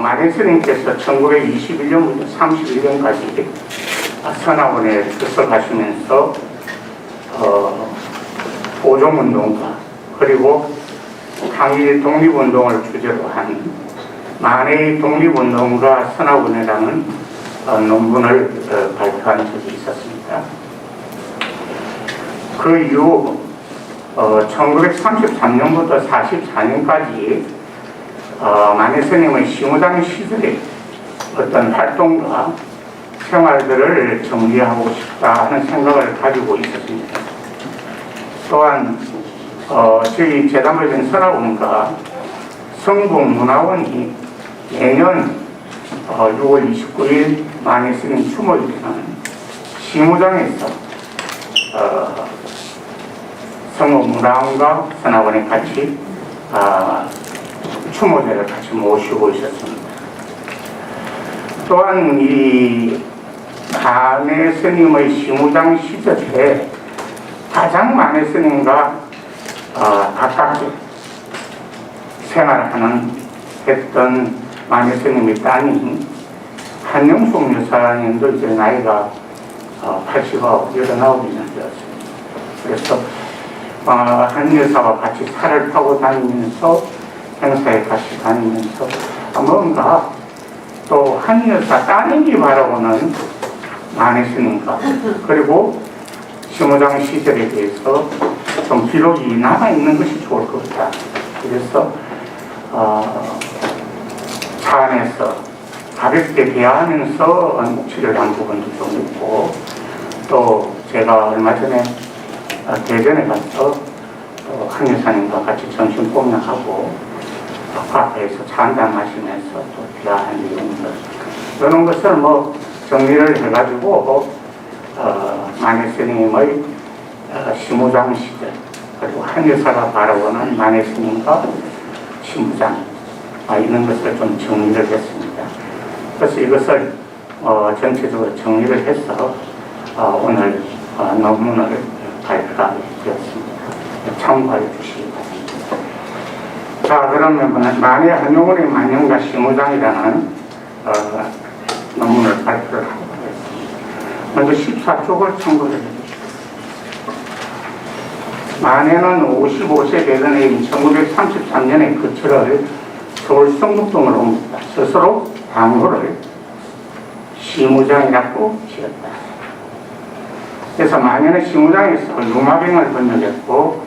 만해 스님께서 1921년부터 31년까지 선화원에 뜻을 하시면서 보종운동가 그리고 항일 독립운동을 주제로 한 만해의 독립운동가 선화원이라는 논문을 발표한 적이 있었습니다. 그 이후 1933년부터 44년까지 만해 스님의 시무당 시절의 어떤 활동과 생활들을 정리하고 싶다 하는 생각을 가지고 있었습니다. 또한 저희 재단법인 선화원과 성북문화원이 매년 6월 29일 만해 스님 추모일에는 시무장에서 성북문화원과 선화원에 같이 추모제를 같이 모시고 있었습니다. 또한 이 만해 스님의 시무장 시절에 가장 만해 스님과 가깝게 생활하는 했던 만해 스님의 따님 한영숙 여사님도 이제 나이가 89년 되었습니다. 그래서 한 여사와 같이 차를 타고 다니면서 행사에 같이 다니면서 뭔가 또 한 여사 따님이 바라보는 만해 스님과 그리고 시무장 시절에 대해서 좀 기록이 남아있는 것이 좋을 것 같다. 그래서 차 안에서 가볍게 대화하면서 묵치를 한 부분도 좀 있고 또 제가 얼마 전에 대전에 가서 한 여사님과 같이 점심 공연하고 카페에서 차 한잔 마시면서 또 대화한 내용들 이런 것을 정리를 해가지고 만해 스님의 시무장 시절 그리고 한 여사가 바라보는 만해 스님과 시무장 이런 것을 좀 정리를 했습니다. 그래서 이것을 전체적으로 정리를 해서 오늘 논문을 발표하게 되었습니다. 참고해 주시기 바랍니다. 자, 그러면 만해 한용운의 만영과 시무장이라는 논문을 발표를 하고 하겠습니다. 먼저 14쪽을 참고해 주십시오. 만해는 55세 되던 해인 1933년에 거처를 서울 성북동으로 옮겼다. 스스로 당호를 시무장이라고 지었다. 그래서 만해는 시무장에서 루마병을 번역했고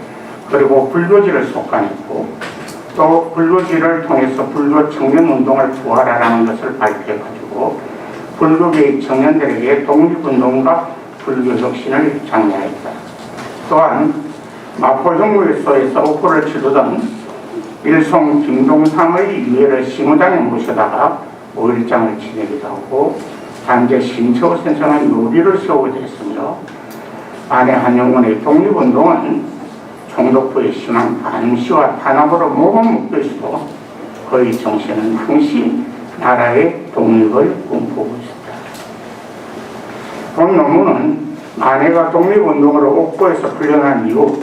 그리고 불교지를 속간했고 또 불교지를 통해서 불교 청년운동을 부활하라는 것을 발표해가지고 불교계의 청년들에게 독립운동과 불교혁신을 장려했다. 또한 마포정부에서 오포를 치르던 일송 김동삼의 유해를 시무장에 모셔다가 5일장을 지내기도 하고 단재 신처 선생은 묘비를 세우기도 했으며 만해 한용운의 독립운동은 총독부의 신앙 반시와 탄압으로 모범 묶여 있고 그의 정신은 항시 나라의 독립을 꿈꾸고 있었다. 본 논문은 만해가 독립운동으로 옥고에서 풀려난 이후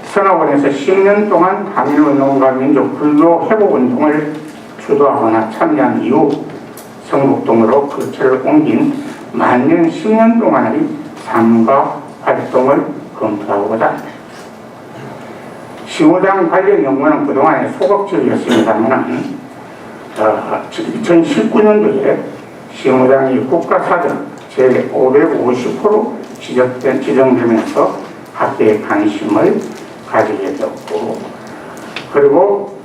선화원에서 10년 동안 항일운동과 민족 불교 회복운동을 주도하거나 참여한 이후 성북동으로 거처를 옮긴 만년 10년 동안의 삶과 활동을 검토하고자 합니다. 시무장 관련 연구는 그동안의 소극적이었습니다만 2019년도에 시무장이 국가사전 제550호로 지정되면서 학계의 관심을 가지게 되었고 그리고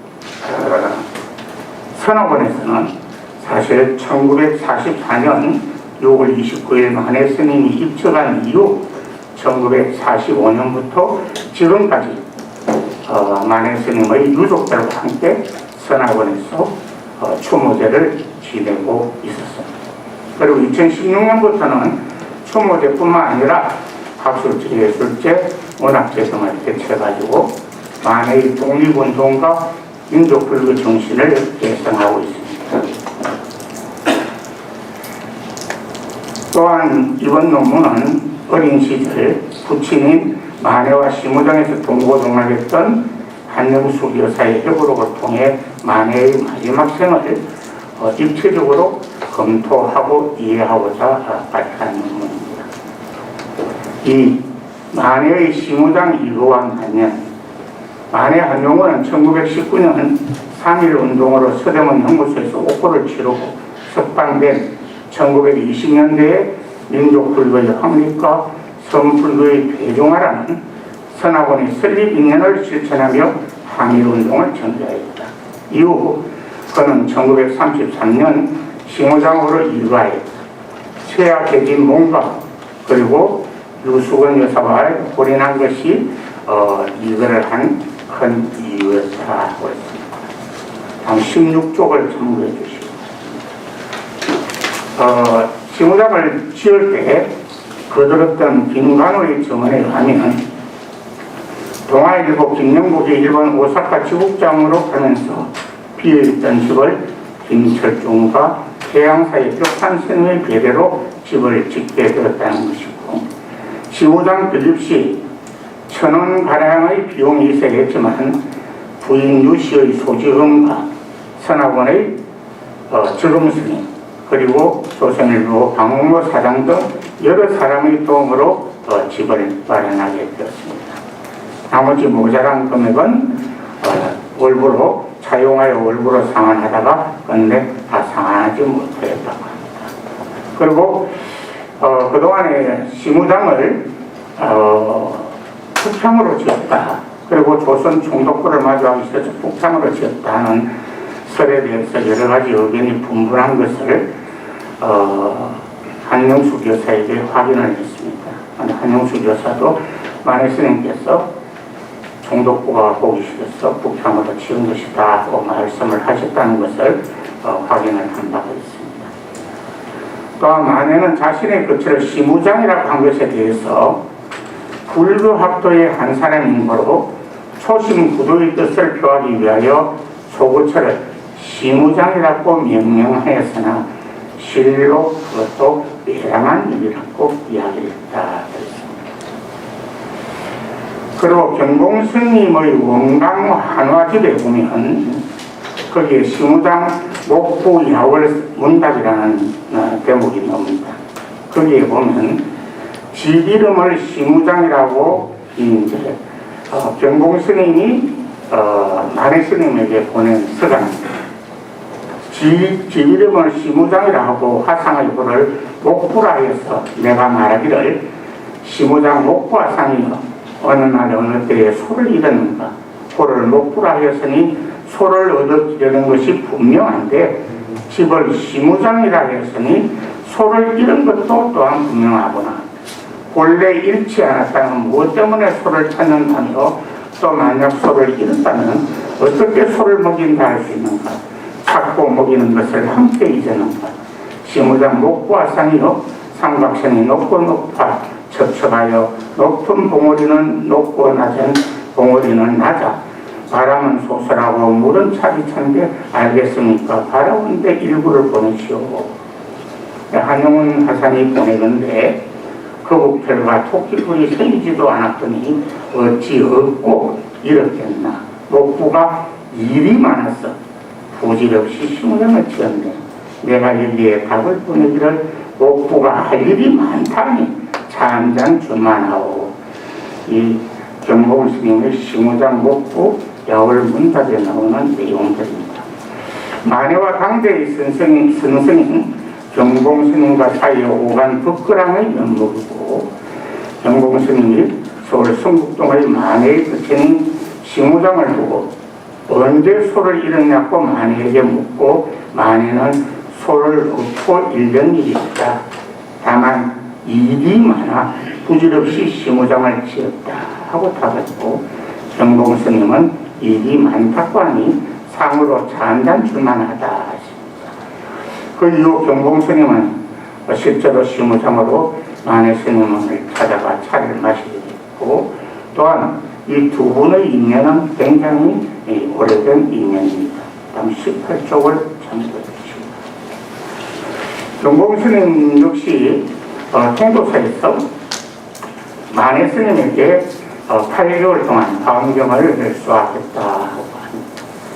선화원에서는 사실 1944년 6월 29일 만해 스님이 입적한 이후 1945년부터 지금까지 만해 스님의 유족들과 함께 선화원에서 추모제를 지내고 있었습니다. 그리고 2016년부터는 추모제뿐만 아니라 학술제, 예술제, 문학제 등을 개최해가지고 만해의 독립운동과 민족불교 정신을 계승하고 있습니다. 또한 이번 논문은 어린 시절 부친인 만해와 시무장에서 동고동락했던 한영숙 여사의 회고록을 통해 만해의 마지막 생을 입체적으로 검토하고 이해하고자 발표한 논문입니다. 이 만해의 시무장 이루와 만년, 만해 한용운은 1919년 3.1 운동으로 서대문 연구소에서 옥고를 치르고 석방된 1920년대에 민족불교의 확립과 선불교의 대중화라는 선학원의 설립 이념을 실천하며 항일운동을 전개하였다. 이후 그는 1933년 시무장으로 일가했다. 최하 계진 몸과 그리고 유수건 여사와 골인한 것이 이거를 한 큰 이유였다고 했습니다. 다음 16쪽을 참고해 주시고, 시무장을 지을 때 거들었던 김관우의 증언에 의하면 동아일보 김영국이 일본 오사카 지국장으로 가면서 비어있던 집을 김철중과 태양사의 벽산선의 배대로 집을 짓게 되었다는 것이고, 시무장 건립 시 1,000원가량의 비용이 있어야 했지만 부인 유씨의 소지금과 선학원의 즐금스님 그리고 조선일보 방홍모 사장 등 여러 사람의 도움으로 집을 마련하게 되었습니다. 나머지 모자란 금액은 월부로 차용하여 월부로 상환하다가 근데 다 상환하지 못하였다고 합니다. 그리고 그동안에 시무장을 북향으로 지었다. 그리고 조선 총독부를 마주하기 싫어서 북향으로 지었다 하는 설에 대해서 여러 가지 의견이 분분한 것을 한영숙 여사에게 확인을 했습니다. 한영숙 여사도 만해 스님께서 총독부가 보기 싫어서 북향으로 지은 것이다 고 말씀을 하셨다는 것을 확인을 한 바가 있습니다. 또한 만해는 자신의 거처를 시무장이라고 한 것에 대해서 불교 학도의 한 사람인 거로 초심 구도의 뜻을 표하기 위하여 소거처를 시무장이라고 명명하였으나 실로 그것도 매랑한 일이라고 이야기했다. 그리고 경공스님의 원강 한화집에 보면 거기에 시무장 목부 야월 문답이라는 대목이 나옵니다. 거기에 보면 집 이름을 시무장이라고 이제 경공스님이 만해 스님에게 보낸 서간입니다. 집 이름을 시무장이라고 화상의 호를 목부라 하여서 내가 말하기를 시무장 목부화상이여 어느 날 어느 때에 소를 잃었는가 호를 목부라 하였으니 소를 얻으려는 것이 분명한데 집을 시무장이라 하였으니 소를 잃은 것도 또한 분명하구나. 본래 잃지 않았다면 무엇 때문에 소를 찾는다며 또 만약 소를 잃었다면 어떻게 소를 먹인다 할 수 있는가. 찾고 먹이는 것을 함께 잊었는가. 시무장 목부화상이요 삼각선이 높고 높아 첩첩하여 높은 봉우리는 높고 낮은 봉우리는 낮아 바람은 소설하고 물은 차디찬데 알겠습니까. 바라온데 일부를 보내시오. 한용운 화상이 보내건데 거북털과 토끼풀이 생기지도 않았더니 어찌 없고 이렇겠나. 목부가 일이 많았어. 부질없이 시무장을 지었네. 내가 여기에 답을 보내기를 목부가 할 일이 많다니 차 한 잔 주만하오. 이 경공스님의 시무장 목부 야월 문답에 나오는 내용들입니다. 만해와 당대의 선생인 경공스님과 사이에 오간 덕그랑의 면목이고 경공스님이 서울 성북동의 만해의 거처인 시무장을 두고 언제 소를 잃었냐고 만해에게 묻고 만해는 소를 얻고 잃는 일이 있다. 다만 일이 많아 부질없이 시무장을 지었다 하고 답했고 경공스님은 일이 많다고 하니 상으로 차 한잔 줄만하다 하십니다. 그 이후 경공스님은 실제로 시무장으로 만해 스님을 찾아가 차를 마시게 됐고 또한 이 두 분의 인연은 굉장히 오래된 인연입니다. 다음 18쪽을 참고해 주십니다. 경공스님 역시 통도사에서 만해 스님에게 8개월 동안 방경을 수학했다고 합니다.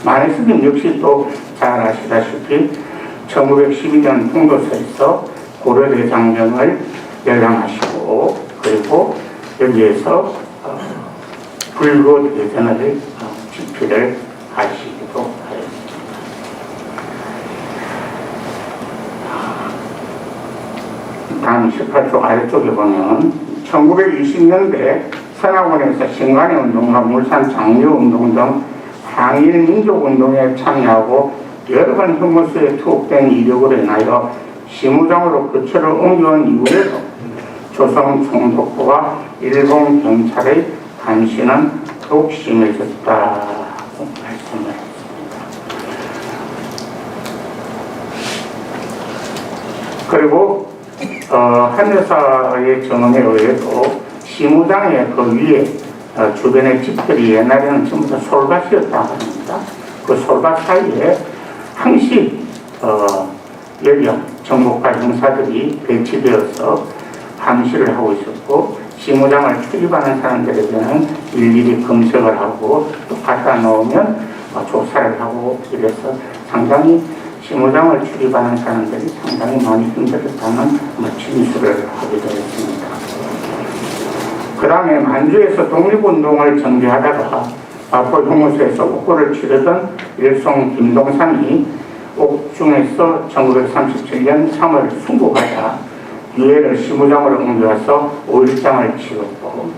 만해 스님 역시 또 잘 아시다시피 1912년 통도서에서 고려대장경을 열람하시고 그리고 여기에서 불교 대전을 집필을 하시기도 하였습니다. 다음 18쪽 아래쪽에 보면 1920년대 서나군에서 신간의 운동과 물산 장려운동 등 항일 민족운동에 참여하고 여러 번 혐오수에 투옥된 이력으로 인하여 시무장으로 거처를 옮겨온 이후에도 조선 총독부와 일본 경찰의 감시는 더욱 심해졌다고 말씀을 했습니다. 그리고 한 여사의 증언에 의해도 시무장의 그 위에 주변의 집들이 옛날에는 전부 다 솔밭이었다고 합니다. 그 솔밭 사이에 항시 연령 정보과 형사들이 배치되어서 감시를 하고 있었고 시무장을 출입하는 사람들에게는 일일이 검색을 하고 또 갖다 놓으면 조사를 하고 이래서 상당히 시무장을 출입하는 사람들이 상당히 많이 힘들었다는 진술을 하게 되었습니다. 그 다음에 만주에서 독립운동을 전개하다가 마포 혐오수에서 옥고를 치르던 일송 김동삼이 옥중에서 1937년 3월 순국하자 유해를 시무장으로 옮겨와서 5일장을 치렀고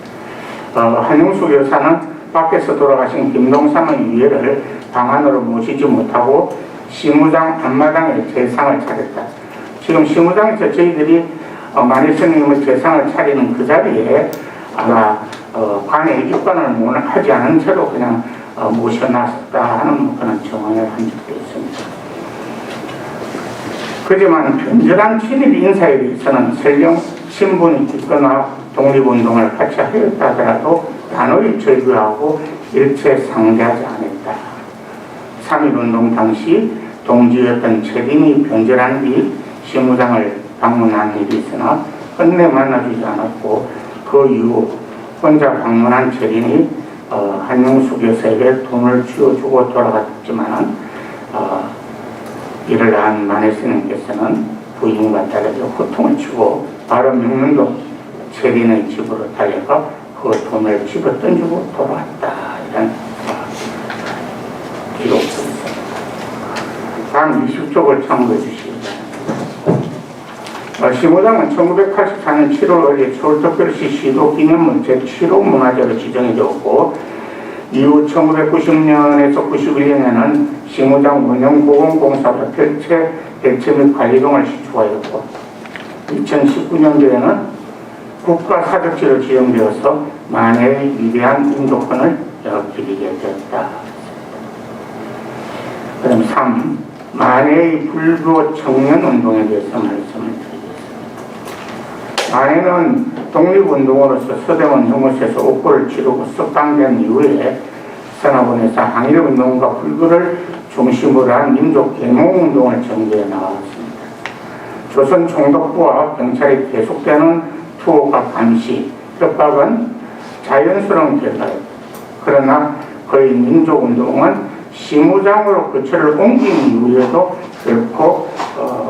한용숙 여사는 밖에서 돌아가신 김동삼의 유해를 방 안으로 모시지 못하고 시무장 앞마당에 제상을 차렸다. 지금 시무장에서 저희들이 마니스님의 제상을 차리는 그 자리에 아마 관에 입관을 하지 않은 채로 그냥 모셔놨다 하는 그런 정황을 한 적도 있습니다. 하지만 변절한 친일 인사에 대해서는 설령 신분이 있거나 독립운동을 같이 하였다 하더라도 단호히 절규하고 일체 상대하지 않았다. 3.1운동 당시 동지였던 최림이 변절한 뒤 시무장을 방문한 일이 있으나 끝내 만나주지 않았고 그 이후 혼자 방문한 최림이 한용숙 여사에게 돈을 쥐어주고 돌아갔지만 이를 안 마네스님께서는 부인과 딸에게 호통을 치고 바로 명문도 최린의 집으로 달려가 그 돈을 집어 던지고 돌아왔다. 이런 기록도 있습니다. 다음 20쪽을 참고해 주시기 바랍니다. 시무장은 1984년 7월 서울특별시 시도기념물 제7호 문화재로 지정이 되었고 이후 1990년에서 91년에는 시무장 원형보건공사로 별채 대체 및 관리동을 시추하였고 2019년도에는 국가사적지로 지정되어서 만해의 위대한 인도권을 기리게 되었다. 그 다음 3. 만해의 불교 청년운동에 대해서 말씀을 드리겠습니다. 만해는 독립운동으로서 서대문 혐오수에서 옥고를 치르고 석방된 이후에 서나군에서 항일운동과 불교를 중심으로 한 민족 계몽운동을 전개해 나왔습니다. 조선 총독부와 경찰이 계속되는 투옥과 감시, 협박은 자연스러운 결과였다. 그러나 거의 민족운동은 시무장으로 거처를 옮긴 이후에도 결코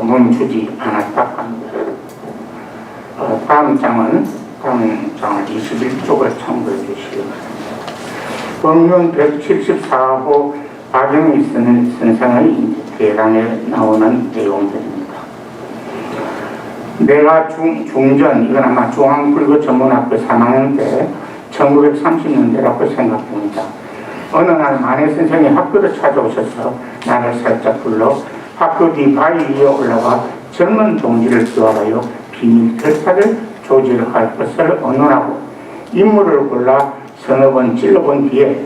멈추지 않았다고 합니다. 다음 장을 21쪽을 참고해 주시기 바랍니다. 법륜 174호 박영희 선생의 대단에 나오는 내용들입니다. 내가 중전, 이건 아마 중앙불교전문학교 3학년 때 1930년대라고 생각됩니다. 어느 날 만해 선생이 학교를 찾아오셔서 나를 살짝 불러 학교 뒤 바위 위에 올라가 젊은 동지를 기원하여 비밀 결사를 조직할 것을 언론하고 인물을 골라 서너 번 찔러본 뒤에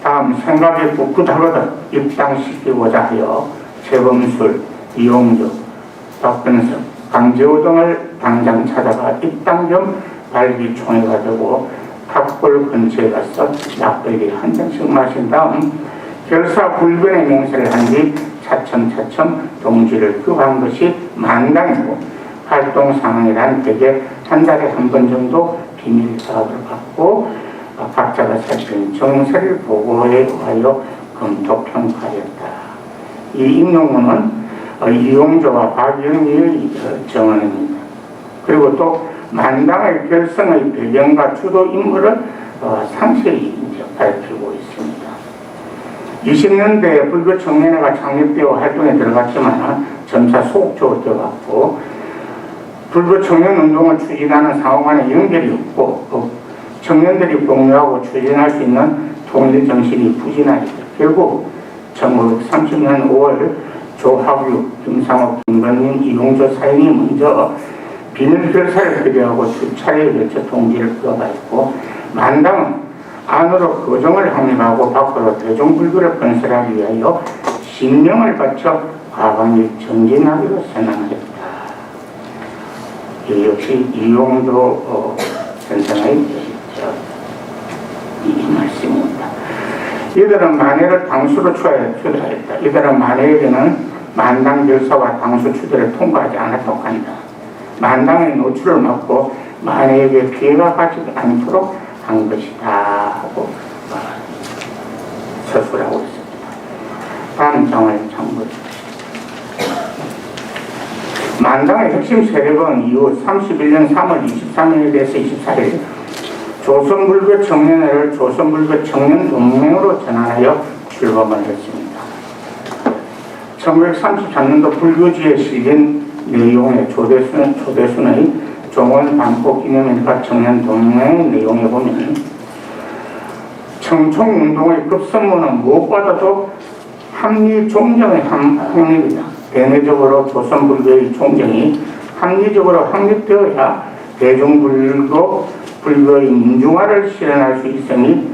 다음 생각이 꿋꿋하거든 입당시키고자 하여 최범술, 이용주, 박근석, 강재호 등을 당장 찾아가 입당 겸 발기총회가 되고 탑골 근처에 가서 막걸리 한 잔씩 마신 다음 결사 불변의 맹세를 한 뒤 차츰차츰 동지를 교환한 것이 만당이고 활동 상황이란 대개 한 달에 한 번 정도 비밀 사업을 갖고 각자가 살핀 정세를 보고해 하여 검토 평가했다. 이 인용문은 이용조와 박영희의 정언입니다. 그리고 또 만당의 결성의 배경과 주도 인물을 상세히 이제 밝히고 있습니다. 20년대에 불교 청년회가 창립되어 활동에 들어갔지만 점차 소극적으로 불교 청년 운동을 추진하는 상호 간의 연결이 없고 청년들이 공유하고 추진할 수 있는 통일 정신이 부진하게 결국 1930년 5월 조학유, 김상옥, 김건민, 이용조 사인이 먼저 비밀 결사를 표기하고 수차례에 걸쳐 통지를 끌어가했고 만당은 안으로 거정을 확립하고 밖으로 대종불교를 건설하기 위하여 신명을 바쳐 과감히 전진하기로 선언했다. 이 역시 이용조 선생의 이 말씀입니다. 이들은 만해를 당수로 추대했다. 이들은 만해에게는 만당 결사와 당수 추대를 통과하지 않았다고 한다. 만당의 노출을 막고 만해에게 피해가 가지 않도록 한 것이다 하고 서술하고 있습니다. 다음 장을 참고해주십시오. 만당의 핵심 세력은 이후 31년 3월 23일에서 24일 조선불교 청년회를 조선불교 청년동맹으로 전환하여 출범을 했습니다. 1933년도 불교지에 실린 내용의 조대순의 종원 반포 기념일과 청년동맹의 내용에 보면 청총운동의 급선무는 무엇보다도 합리 종정의 확립이다. 대내적으로 조선불교의 종정이 합리적으로 확립되어야 대중불교의 민중화를 실현할 수 있으니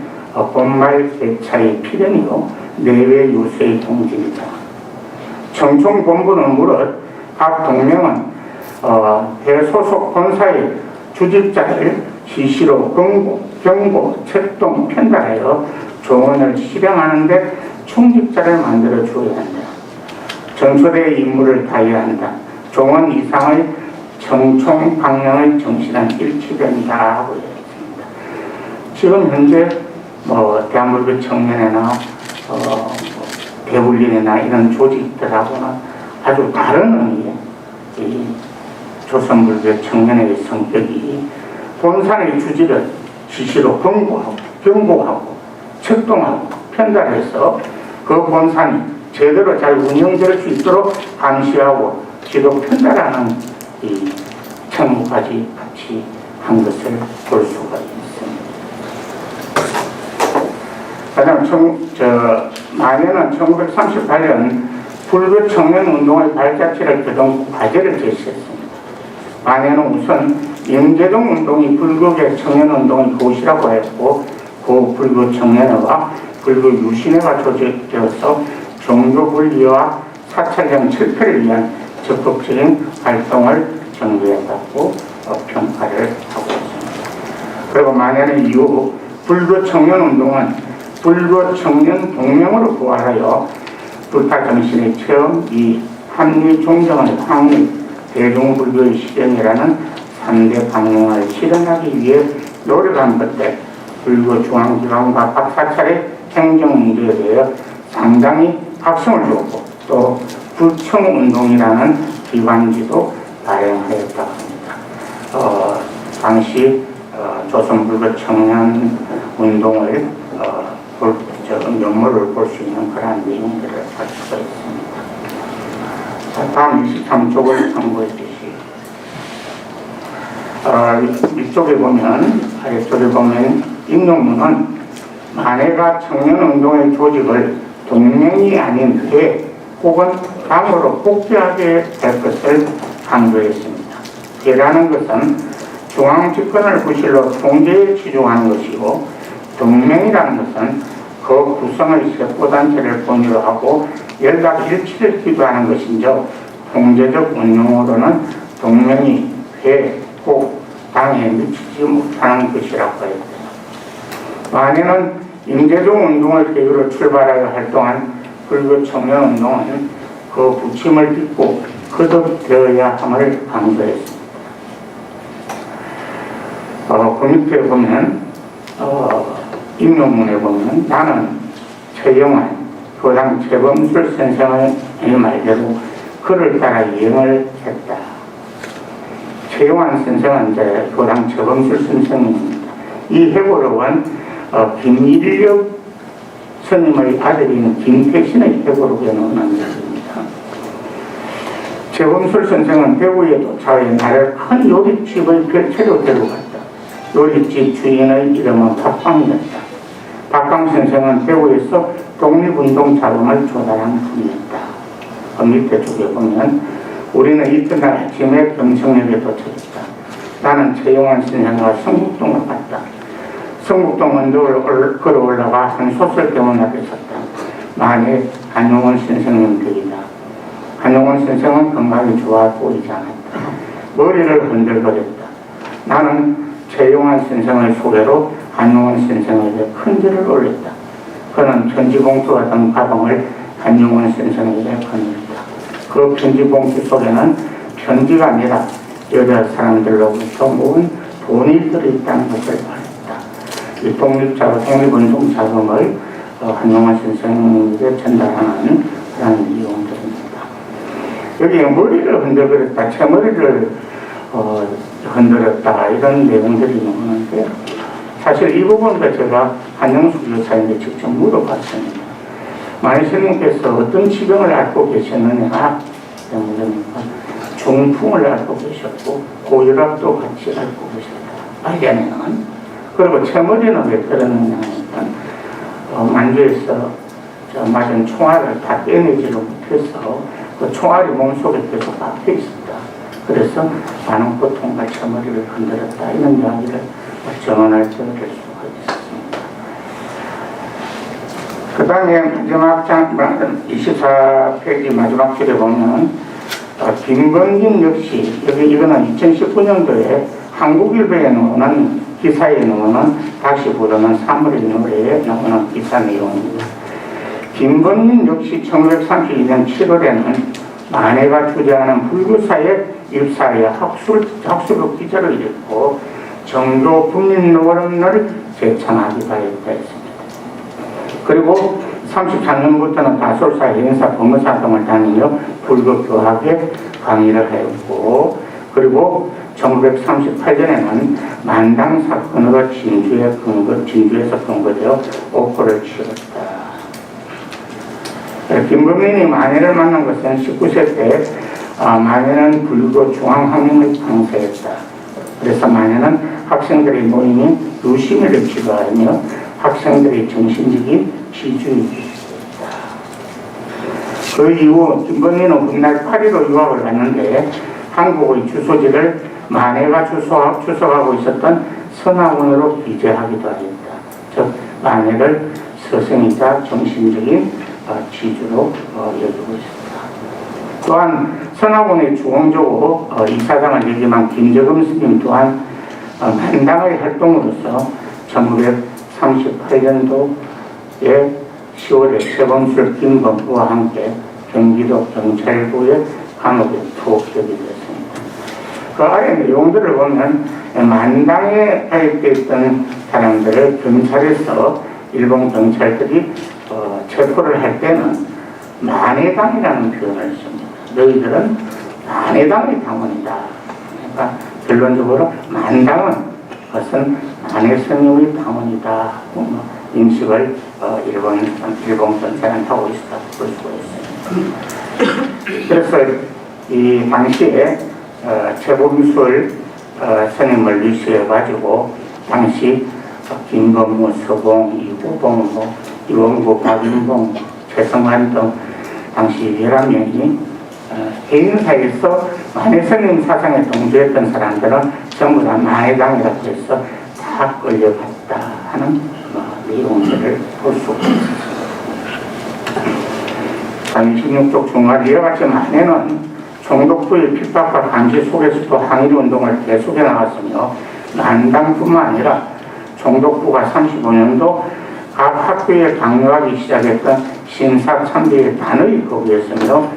본말 대차의 필연이요 내외 유세의 동질이다. 청총본부는 무릇 각 동맹은 대소속 본사의 주직자를 지시로 경고, 책동, 편달하여 종언을 실행하는 데 총직자를 만들어 주어야 한다. 전초대의 임무를 다해야 한다. 종언 이상의 청총 방향의 정신은 일치된다 하고 얘기했습니다. 지금 현재 대한불교 청년회나 대불린이나 이런 조직들하고는 아주 다른 의미의 이 조선불교 청년회의 성격이 본산의 주지를 지시로 경고하고 책동하고 편달해서 그 본산이 제대로 잘 운영될 수 있도록 감시하고 지도 편달하는 이 책무까지 같이 한 것을 볼 수가 있습니다. 가장 만해는 1938년 불교 청년운동의 발자취를 펴던 과제를 제시했습니다. 만해는 우선 영재동 운동이 불교계 청년운동의 도시라고 했고 그 불교 청년회와 불교 유신회가 조직되어서 종교분리와 사찰령 철폐를 위한 적극적인 활동을 정부해갖고 평가를 하고 있습니다. 그리고 만해는 이후 불교 청년운동은 불교 청년 동맹으로 부활하여 불타 정신의 체험, 이 합리 종정의 확립, 대중불교의 실현이라는 3대 방향을 실현하기 위해 노력한 것들, 불교 중앙기관과 각 사찰의 행정 문제에 대해 상당히 각성을 주었고 또 불청운동이라는 기관지도 발행하였다고 합니다. 당시 조선불교 청년운동을 면모를 볼 수 있는 그런 내용들을 알 수가 있습니다. 자, 다음 23쪽을 참고해 주시기. 이쪽에 보면, 아래쪽에 보면 인용문은 만해가 청년운동의 조직을 동맹이 아닌 회 혹은 당으로 복귀하게 될 것을 강조했습니다. 회라는 것은 중앙집권을 구실로 통제에 치중하는 것이고 동맹이라는 것은 그 구성의 세포단체를 본유로 하고 연락 일치를 기도하는 것인즉 통제적 운용으로는 동맹이 회, 혹, 당에 미치지 못하는 것이라고 했다. 만해는 임재종 운동을 계기로 출발하여 활동한 불교 청년운동은 그 부침을 딛고 거듭되어야 함을 강조했습니다. 그 밑에 보면 인문문에 보면 나는 최영환 교당 최범술 선생의 말대로 그를 따라 이행을 했다. 최용환 선생은 이제 교당 최범술 선생입니다. 이 해고록은 김일력 스님의 아들인 김태신의 해고록에 나오는 것입니다. 최범술 선생은 대구에 도착해 나를 큰 요리집의 별채로 데려갔다. 요리집 주인의 이름은 박광이었다. 박광 선생은 대구에서 독립운동 자금을 조달한 분이었다. 그 밑에 쪽에 보면 우리는 이튿날 아침에 경청역에 도착했다. 나는 최용환 선생과 성북동을 갔다. 성북동 언덕을 걸어 올라가 한 소설대문 앞에 섰다. 만일 한용원 선생님 댁이다. 한용원 선생은 건강이 좋아 보이지 않았다. 머리를 흔들거렸다. 나는 최용환 선생의 소개로 한용원 선생에게 편지를 올렸다. 그는 편지봉투와 등 가방을 한용원 선생에게 건넸다. 그 편지봉투 속에는 편지가 아니라 여러 사람들로부터 모은 돈이 들어있다는 것을 말했다. 이 독립운동 자금을 한용환 선생에게 전달하는 그런 내용들입니다. 여기에 머리를 흔들거렸다, 채머리를 흔들었다, 이런 내용들이 나오는데, 사실 이 부분도 제가 한영숙 여사님께 직접 물어봤습니다. 만일 스님께서 어떤 지병을 앓고 계셨느냐 때문에 중풍을 앓고 계셨고 고혈압도 같이 앓고 계셨다. 알게는 그리고 채머리는 왜 그러느냐 하니까 만주에서 맞은 총알을 다 빼내지를 못해서 그 총알이 몸속에 계속 박혀 있었다. 그래서 많은 고통과 채머리를 흔들었다. 이런 이야기를 정언할 때 들을 수가 있었습니다. 그 다음에 마지막 장 24페이지 마지막 줄에 보면 김건진 역시 이거는 2019년도에 한국일보에 나오는 기사에 나오는 다시 부르는 3월의 노래에 나오는 기사 내용입니다. 김건진 역시 1932년 7월에는 만해가 주재하는 불교사에 입사하여 학술록 기자를 읽고 정교 국민노름을 제창하기도 했다 했습니다. 그리고 33년부터는 다솔사, 행사, 법무사 등을 다니며 불교 교학에 강의를 하였고, 그리고 1938년에는 만당 사건으로 진주에서 근거되어 옥포를 치렀다. 김범민이 만해를 만난 것은 19세 때 만해는 불교 중앙학령의 강사였다. 그래서 만해는 학생들의 모임인 유심히를 지도하며 학생들의 정신적인 지주이기였다. 그 이후 김범민은 훗날 파리로 유학을 갔는데 한국의 주소지를 만해가 주석하고 있었던 선화원으로 기재하기도 하였다. 즉 만해를 스승이자 정신적인 지주로 여기고 있습니다. 또한 선화원의 주공적으로 이사장을 역임한 김저금 스님 또한 만당의 활동으로서 1938년도에 10월에 최범술 김범부와 함께 경기도 경찰부의 감옥에 투옥되게 되었습니다. 그 아래 내용들을 보면 만당에 가입되어 있던 사람들을 경찰에서 일본 경찰들이 체포를 할 때는 만해당이라는 표현을 씁니다. 너희들은 만해당의 당원이다. 그러니까 결론적으로 만당은 그것은 만해 스님의 당원이다. 인식을 일본 경찰은 하고 있었다고 볼 수가 있습니다. 그래서 이 당시에 최범술 스님을 리스해가지고 당시 김건모, 서봉, 이구봉, 이원구, 박인봉, 최성환 등 당시 11명이 개인사에서 만해스님 사상에 동조했던 사람들은 전부 다 만해당이라고 해서 다 끌려갔다 하는 내용들을 볼 수 있습니다. 26쪽 중간에 이와 같이 만해는 총독부의 핍박과 감시 속에서도 항일운동을 계속해 나갔으며 만당뿐만 아니라 총독부가 35년도 각 학교에 강요하기 시작했던 신사참배의 단호히 거부했으며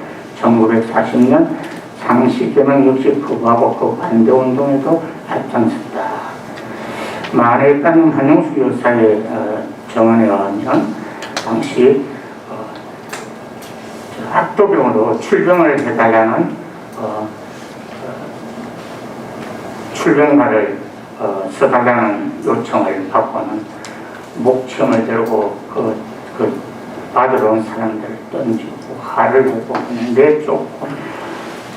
1940년 상시개명 역시 거부하고 그 반대운동에도 앞장섰다. 만해 따님 한영숙 여사의 정언에 의하면 당시 학도병으로 출병을 해달라는 출병가를 써달라는 요청을 받고는 목청을 들고 그 받으러 온 사람들을 던지고 화를 내고 내쫓고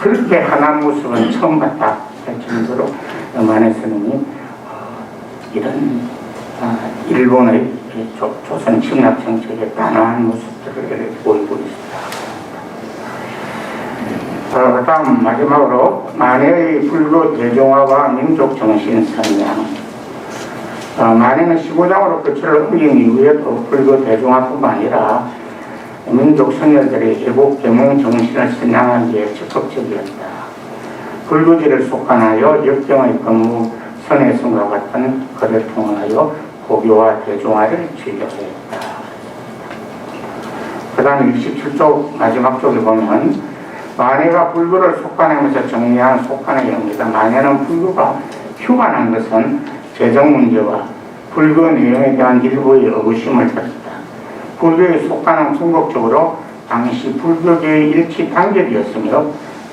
그렇게 하는 모습은 처음 봤다 할 정도로 만해 스님이 이런 일본의 조선 침략 정책의 단호한 모습들을 보이고 있습니다. 다음 마지막으로 만해의 불교 대중화와 민족 정신 선양. 만해는 15장으로 끝을 옮긴 이후에도 불교 대중화뿐만 아니라 민족 선열들의 애국 계몽 정신을 선양하기에 적극적이었다. 불교지를 속관하여 역경의 근무 선해성과 같은 글을 통하여 고교와 대중화를 지도했다. 그 다음 67쪽 마지막 쪽에 보면 만해가 불교를 속관하면서 정리한 속관의 영입니다. 만해는 불교가 휴관한 것은 재정 문제와 불교 내용에 대한 일부의 의구심을 폈다. 불교의 속관은 궁극적으로 당시 불교계의 일치 단결이었으며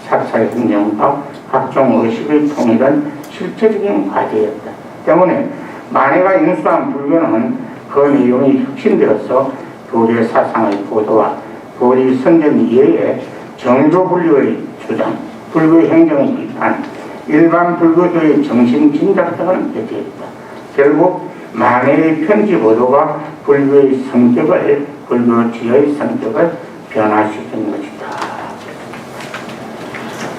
사찰 행정과 각종 의식의 통일은 실제적인 과제였다. 때문에 만해가 인수한 불교는 그 내용이 혁신되어서 교리 사상의 보도와 교리 선전 이외에 정조 불교의 주장, 불교 행정의 비판, 일반 불교도의 정신 진작 등을 배제했다. 결국 만해의 편지 보도가 불교의 성격을, 불교지의 성격을 변화시킨 것이다.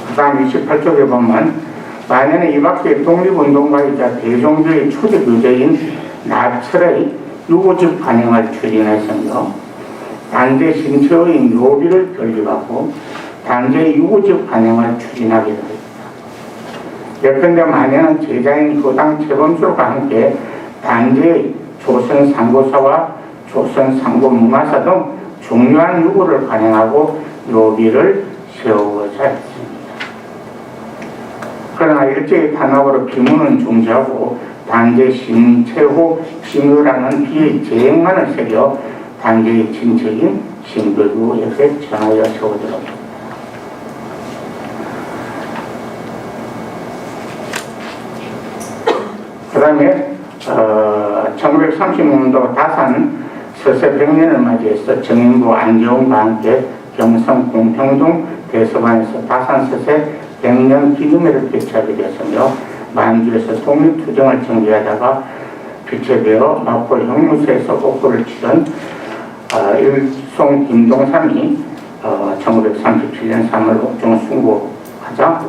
그 다음 28쪽에 보면 만해는 이 밖에 독립운동가이자 대종교의 초대 교제인 나철의 유고적 반영을 추진했으며 단재 신처의 묘비를 건립하고 단재의 유고적 반영을 추진하기도 했다. 예컨대 만해는 제자인 교당 최범수와 함께 단재의 조선 상고사와 조선 상고문화사 등 중요한 유고를 반영하고 묘비를 세우고자 했습니다. 그러나 일제의 탄압으로 비문은 중지하고 단재 신채호 신유라는 비의 제행만을 새겨 단재의 친척인 신도교 옆에 전하여 세우도록. 그 다음에 1930년도 다산 서세 100년을 맞이해서 정인부 안재홍과 함께 경성 공평동 대서관에서 다산 서세 100년 기념회를 개최하게 되었으며 만주에서 독립투쟁을 전개하다가 비체되어 마포 형무소에서 옥고를 치던 일송 김동삼이 1937년 3월 옥중 순고하자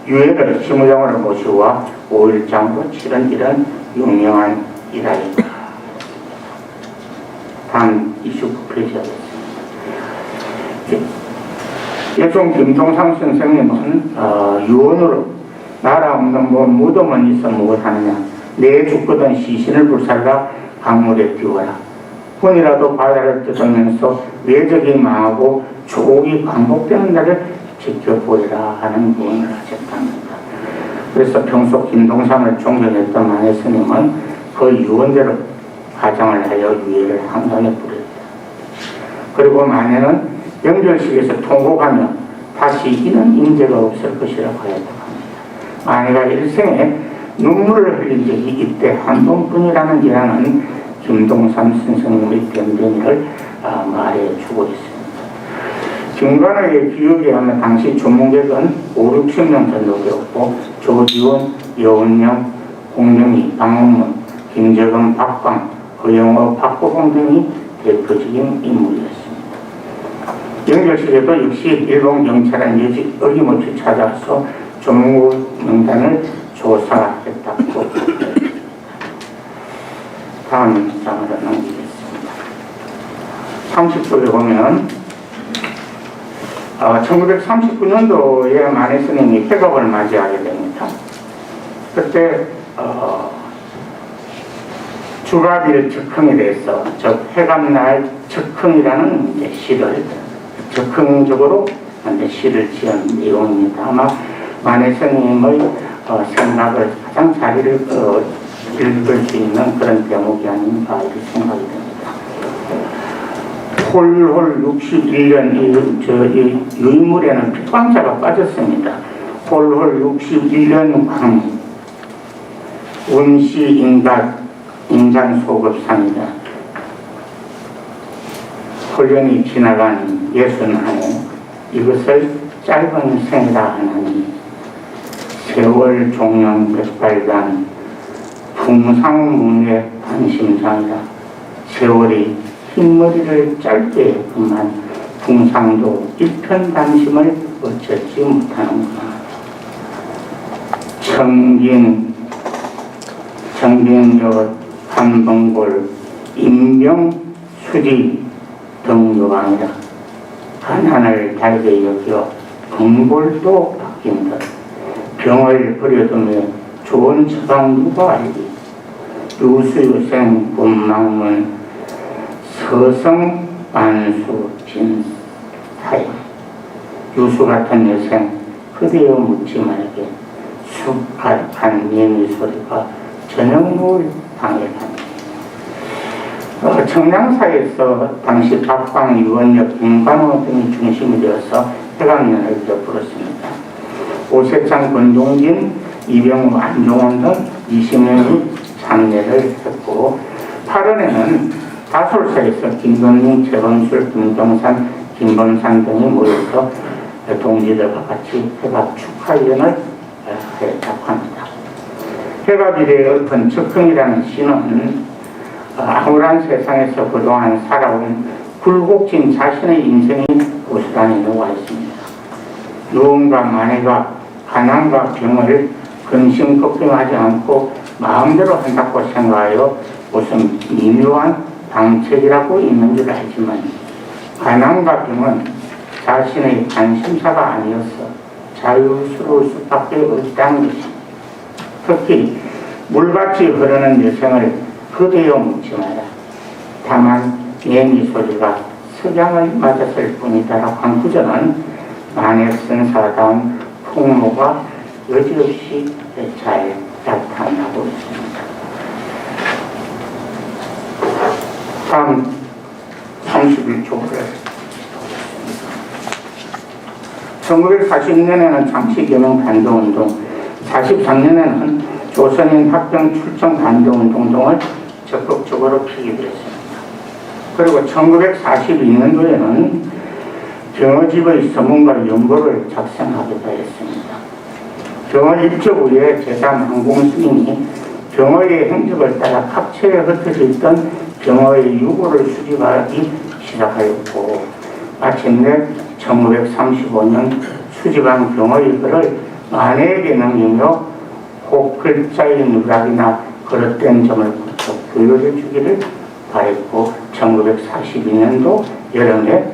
유해를 시무장으로 모시고 5일장으로 치른 이런 유명한 일화이다. 다음 29페이지였습니다. 일송 김동삼 선생님은 유언으로 나라 없는 무덤은 있어 무엇하느냐 내 죽거든 시신을 불살라 강물에 띄워라 혼이라도 바다를 뜯으면서 외적이 망하고 조국이 광복되는 날을 지켜보리라 하는 유언을 하셨답니다. 그래서 평소 김동삼을 존경했던 만해 스님은 그 유언대로 가장을 하여 유해를 한강에 뿌렸다. 그리고 만해는 영결식에서 통곡하며 다시 이런 인재가 없을 것이라고 하였다. 만해가 일생에 눈물을 흘린 적이 이때 한 번뿐이라는 이라는 김동삼 선생님의 변변을 말해주고 있습니다. 김관의 기억에 하면 당시 조문객은 5, 60명 정도 되었고 조지원, 여운영, 공정희, 박문문, 김재금, 박광, 허영호, 박보봉 등이 대표적인 인물이었습니다. 영결식에도 역시 일본 경찰은 여직 어김없이 찾아와서 조문국 명단을 조사했다고 다음 장으로 넘기겠습니다. 30쪽에 보면 1939년도에 만해 스님이 회갑을 맞이하게 됩니다. 그때 주갑일 적흥에 대해서 즉 회갑날 적흥이라는 시를 적흥적으로 시를 지은 내용입니다. 아마 만해 스님의 생각을 가장 잘 읽을 수 있는 그런 대목이 아닌가 이렇게 생각이 됩니다. 홀홀 61년 이 유인물에는 빗방자가 빠졌습니다. 홀홀 61년 광 운시 인간 소급상이다. 홀년이 지나간 61해 이것을 짧은 생이라 하나니 세월 종영 백발단 풍상문의 관심상이다. 세월이 흰머리를 짧게 했구만 풍상도 일편단심을 어쩌지 못하는구나. 청빈여 한봉골 인명수지 등요강이다. 가난을 달게 여겨 봉골도 바뀐다. 병을 버려두며 좋은 처방 누가 알기. 유수유생 본망문 서성 안수 진사이. 유수 같은 여생 그대여 묻지 말게. 숲한 예미 소리가 저녁물 당해갑니다. 청량사에서 당시 박광, 유원혁, 김관호 등이 중심이 되어서 해강연을 베풀었습니다. 오세창, 권동진, 이병우, 안종원 등 20명이 참여를 했고 8월에는 다솔사에서 김건민, 최건술, 김동산, 김범산 등이 모여서 동지들과 같이 해갑 축하위원을 했다고 합니다. 해갑일의 어떤 적흥이라는 시는 암울한 세상에서 그동안 살아온 굴곡진 자신의 인생이 고스란히 녹아 있습니다. 누군가 만해가 가난과 병을 근심 걱정하지 않고 마음대로 한다고 생각하여 무슨 미묘한 방책이라고 있는 줄 알지만 가난과 병은 자신의 관심사가 아니어서 자유스러울 수밖에 없다는 것입니다. 특히 물같이 흐르는 여생을 그대여 묻지 마라. 다만 예미 소리가 석양을 맞았을 뿐이다라고 한 구절은 만해 선사다운 풍모가 여지없이 잘 나타나고 있습니다. 다음 31조를 1940년에는 장시개명 반대운동, 43년에는 조선인 합병 출정 반대운동 등을 적극적으로 피기했습니다. 그리고 1942년도에는 경어집의 서문과 연보를 작성하기도 했습니다. 경어 입적 후에 제3항공 스님이 경어의 행적을 따라 각처에 흩어져 있던 경어의 유고를 수집하기 시작하였고 마침내 1935년 수집한 경어의 글을 만해에게 넘기며 혹 글자의 누락이나 그릇된 점을 붙여 교육해 주기를 바랬고 1942년도 여름에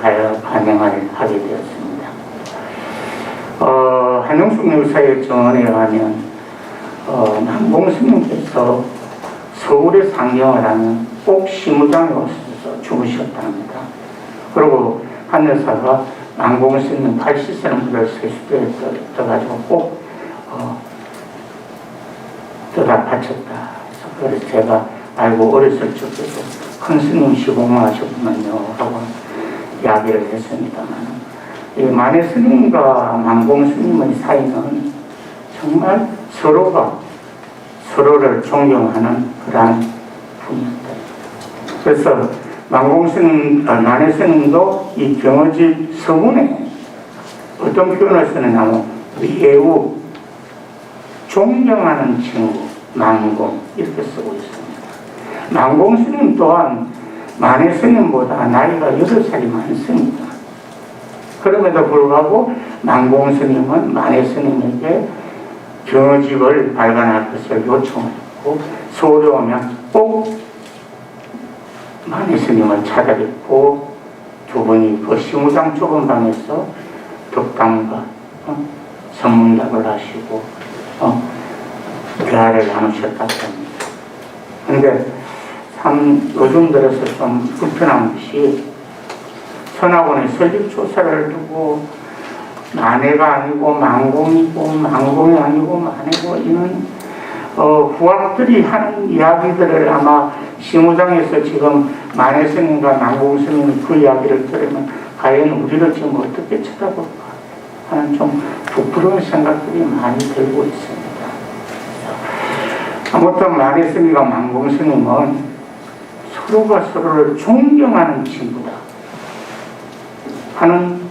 반영을 하게 되었습니다. 한영숙 묘사의 정언에 의하면 남봉 스님께서 서울에 상경을 하면 꼭 시무장에 오셔서 주무셨답니다. 그리고 한 여사가 남봉 스님 발 씻는 물을 세수대에 떠가지고 꼭 떠다 바쳤다. 그래서 제가 알고 어렸을 적에도 큰 스님 시공을 하셨구만요 하고 이야기를 했습니다만 이 만해 스님과 만공 스님의 사이는 정말 서로가 서로를 존경하는 그러한 분이었다. 그래서 만공 스님, 만해 스님도 이 경어집 서문에 어떤 표현을 쓰느냐면 예우, 존경하는 친구, 만공 이렇게 쓰고 있습니다. 만공 스님 또한 만해 스님보다 나이가 8살이 많습니다. 그럼에도 불구하고 만공 스님은 만해 스님에게 경어집을 발간할 것을 요청했고 서울에 오면 꼭 만해 스님을 찾아뵙고 두 분이 그 시무장 좁은 방에서 덕담과 선문답을 하시고 대화를 나누셨다고 합니다. 그런데 참 요즘 들어서 좀 불편한 것이 선학원의 설립조사를 두고 만해가 아니고 만공이고 만공이 아니고 만해고 이런 후학들이 하는 이야기들을 아마 시무장에서 지금 만해 스님과 남공 스님이 그 이야기를 들으면 과연 우리를 지금 어떻게 쳐다볼까 하는 좀 부끄러운 생각들이 많이 들고 있습니다. 아무튼 만해 스님과 남공 스님은 서로가 서로를 존경하는 친구다 하는,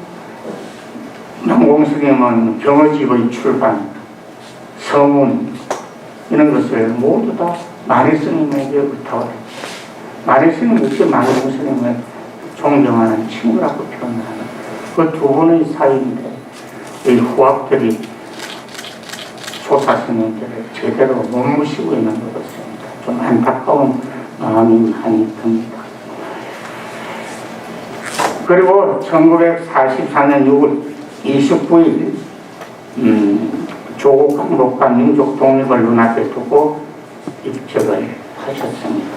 남공 스님은 경어집의 출판, 서문 이런 것을 모두 다 만해 스님에게 의탁을 했죠. 만해 스님이 만공 스님을 존경하는 친구라고 표현하는 그 두 분의 사이인데 이 후학들이 조사 스님들을 제대로 못 모시고 있는 것 같습니다. 좀 안타까운 마음이 많이 듭니다. 그리고 1944년 6월 29일 조국 항복과 민족 독립을 눈앞에 두고 입적을 하셨습니다.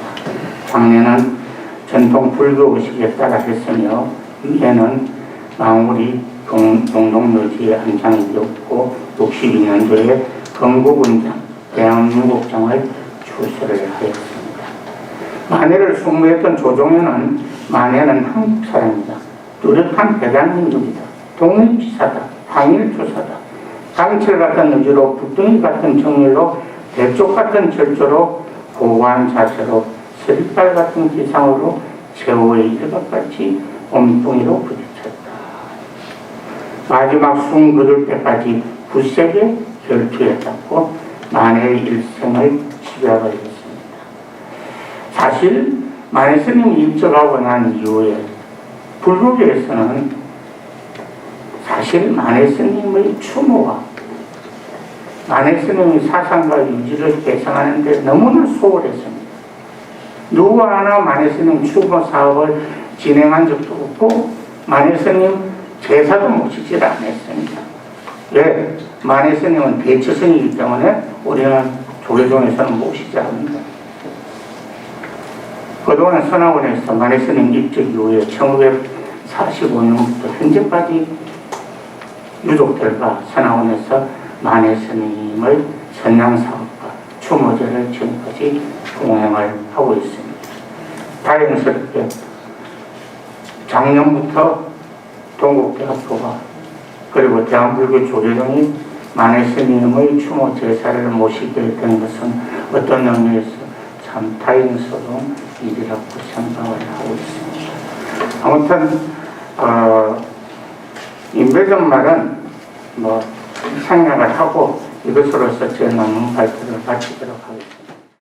작년은 전통 불교 의식에 따라 했으며 이해는 마무리 공동묘지의 한 장이 되었고 62년도에 건국은장 대한민국장을 출세를 하였습니다. 만해를 숭배했던 조종현은 만해는 한국 사람이다, 뚜렷한 배단민족이다, 독립지사다, 항일주사다, 강철 같은 의지로 북둥이 같은 정열로 대쪽 같은 절조로 고고한 자세로 서리빨 같은 기상으로 최후의 일각같이 옴뚱이로 부딪혔다. 마지막 숨 거둘 때까지 굳세게 결투했고 만해의 일생을 지배하였습니다. 사실 만해 스님이 입적하고 난 이후에 불교계에서는 사실 만해 스님의 추모와 만해 스님의 사상과 유지를 개성하는 데 너무나 소홀했습니다. 누구 하나 만해 스님 추모 사업을 진행한 적도 없고 만해 스님 제사도 모시질 않았습니다. 왜? 만해 스님은 대처성이기 때문에 우리는 조계종에서는 모시지 않는다. 그동안 선화원에서 만해 스님 입적 이후에 1945년부터 현재까지 유족들과 선화원에서 만해 스님의 선량사업과 추모제를 지금까지 공행을 하고 있습니다. 다행스럽게 작년부터 동국대학교가 그리고 대한불교 조계종이 만해 스님의 추모 제사를 모시게 된 것은 어떤 의미에서 참 다행스러운 일이라고 생각을 하고 있습니다. 아무튼 임배전 말은 생략을 하고 이것으로서 제 논문 발표를 마치도록 하겠습니다.